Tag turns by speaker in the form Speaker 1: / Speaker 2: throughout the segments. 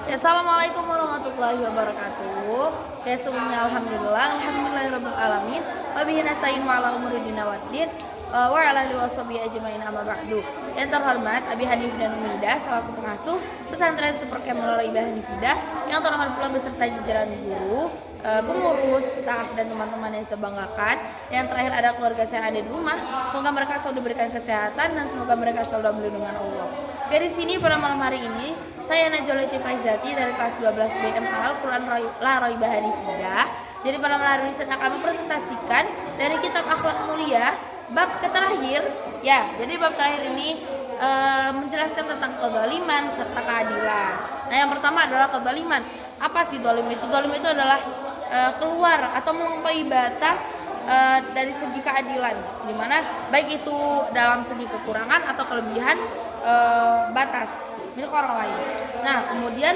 Speaker 1: Ya, assalamualaikum warahmatullahi wabarakatuh. Ya, sebelumnya alhamdulillahirabbil alamin. Wa bihi nasta'in wa ala umuri dina waddin. Wa ala alihi washabihi ajmain amma ba'du. Yang terhormat Abi Hanif dan Umidah selaku pengasuh pesantren Superkemul Iba Hanifidah, yang terhormat pula beserta jajaran guru, pengurus, staf dan teman-teman yang saya banggakan. Yang terakhir ada keluarga saya yang ada di rumah. Semoga mereka selalu diberikan kesehatan dan semoga mereka selalu dalam lindungan Allah. Dari sini pada malam hari ini saya Najwa Latifah Izzati dari kelas 12 BMA Al-Quran La Roibah Hanifidah. Jadi pada malam hari ini sedang kami presentasikan dari kitab Akhlak Mulia bab terakhir. Ya, jadi bab terakhir ini menjelaskan tentang kezaliman serta keadilan. Nah, yang pertama adalah kezaliman. Apa sih zalim itu? Zalim itu adalah keluar atau melampaui batas dari segi keadilan, dimana baik itu dalam segi kekurangan atau kelebihan batas milik orang lain. Nah, kemudian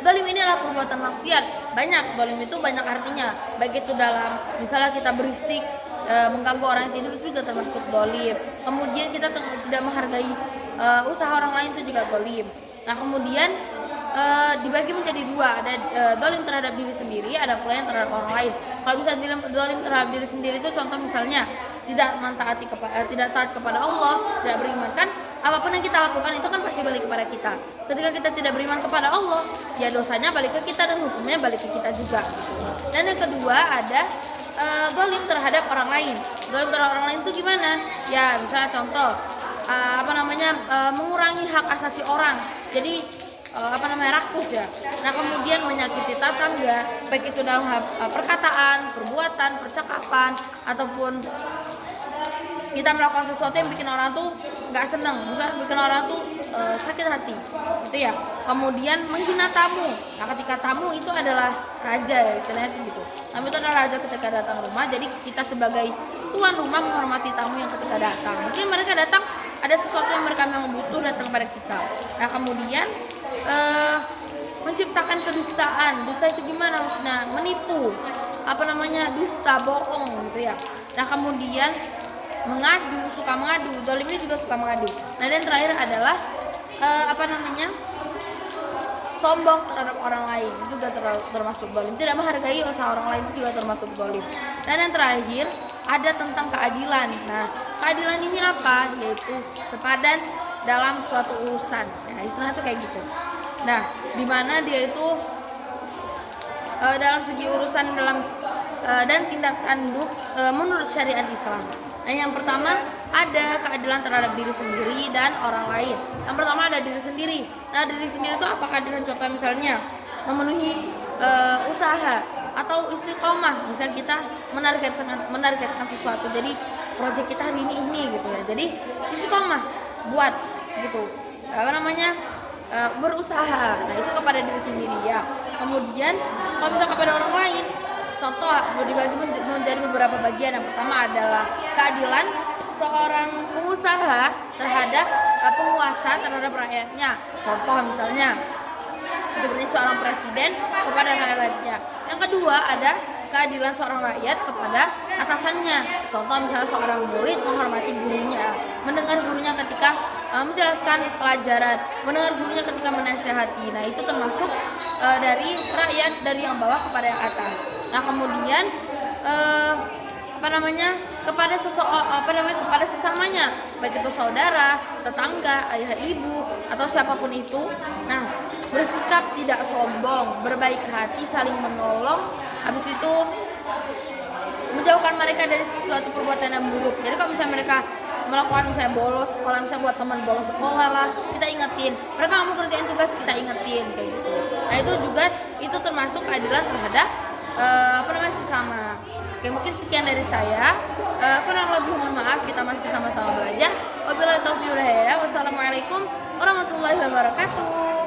Speaker 1: zalim ini adalah perbuatan maksiat. Banyak, zalim itu banyak artinya. Baik itu dalam misalnya kita berisik, mengganggu orang yang tidur, itu juga termasuk zalim. Kemudian kita tidak menghargai usaha orang lain, itu juga zalim. Nah, kemudian dibagi menjadi dua, ada zalim terhadap diri sendiri, ada pula yang terhadap orang lain. Kalau bisa zalim terhadap diri sendiri itu contoh misalnya tidak taat kepada Allah, tidak beriman, kan apapun yang kita lakukan itu kan pasti balik kepada kita. Ketika kita tidak beriman kepada Allah, ya dosanya balik ke kita dan hukumnya balik ke kita juga. Dan yang kedua ada zalim terhadap orang lain. Zalim terhadap orang lain itu gimana? Ya misalnya contoh mengurangi hak asasi orang. Jadi rakus ya. Nah, kemudian menyakiti tetangga, baik itu dalam hal perkataan, perbuatan, percakapan, ataupun kita melakukan sesuatu yang bikin orang tuh nggak seneng, misalnya bikin orang tuh sakit hati, gitu ya. Kemudian menghina tamu. Nah, ketika tamu itu adalah raja ya, istilahnya gitu. Tamu itu adalah raja ketika datang rumah. Jadi kita sebagai tuan rumah menghormati tamu yang ketika datang. Mungkin mereka datang ada sesuatu yang mereka memang butuh datang pada kita. Nah, kemudian menciptakan kedustaan. Dusta itu gimana maksudnya? Menipu, dusta, bohong gitu ya. Nah, kemudian suka mengadu. Zalim ini juga suka mengadu. Nah, dan terakhir adalah sombong terhadap orang lain, itu juga termasuk zalim. Tidak menghargai usaha orang lain, itu juga termasuk zalim. Dan yang terakhir ada tentang keadilan. Nah, keadilan ini apa? Yaitu sepadan dalam suatu urusan. Nah, istilah itu kayak gitu. Nah, di mana dia itu dalam segi urusan dan tindak tanduk menurut syariat Islam. Nah, yang pertama ada keadilan terhadap diri sendiri dan orang lain. Yang pertama ada diri sendiri. Nah, diri sendiri itu apa keadilan? Contoh misalnya memenuhi usaha atau istiqomah. Misal kita menargetkan sesuatu. Jadi proyek kita hari ini gitu ya. Jadi istiqomah buat gitu. Berusaha. Nah, itu kepada diri sendiri ya. Kemudian kalau bisa kepada orang lain, contoh dibagi menjadi beberapa bagian. Yang pertama adalah keadilan seorang pengusaha terhadap penguasa terhadap rakyatnya. Contoh misalnya seperti seorang presiden kepada rakyatnya. Yang kedua ada keadilan seorang rakyat kepada atasannya. Contoh misalnya seorang murid menghormati gurunya, mendengar gurunya ketika menjelaskan pelajaran, mendengar gurunya ketika menasihati. Nah, itu termasuk dari rakyat, dari yang bawah kepada yang atas. Nah, kemudian kepada sesamanya, baik itu saudara, tetangga, ayah ibu atau siapapun itu. Nah, bersikap tidak sombong, berbaik hati, saling menolong. Habis itu menjauhkan mereka dari sesuatu perbuatan yang buruk. Jadi kalau misalnya mereka melakukan misalnya bolos sekolah, misalnya buat teman bolos sekolah lah, kita ingetin. Mereka nggak mau kerjain tugas, kita ingetin kayak gitu. Nah, itu termasuk keadilan terhadap sesama. Oke, mungkin sekian dari saya. Kurang lebih mohon maaf, kita masih sama-sama belajar. Wabillahi taufiq wal hidayah. Wassalamualaikum warahmatullahi wabarakatuh.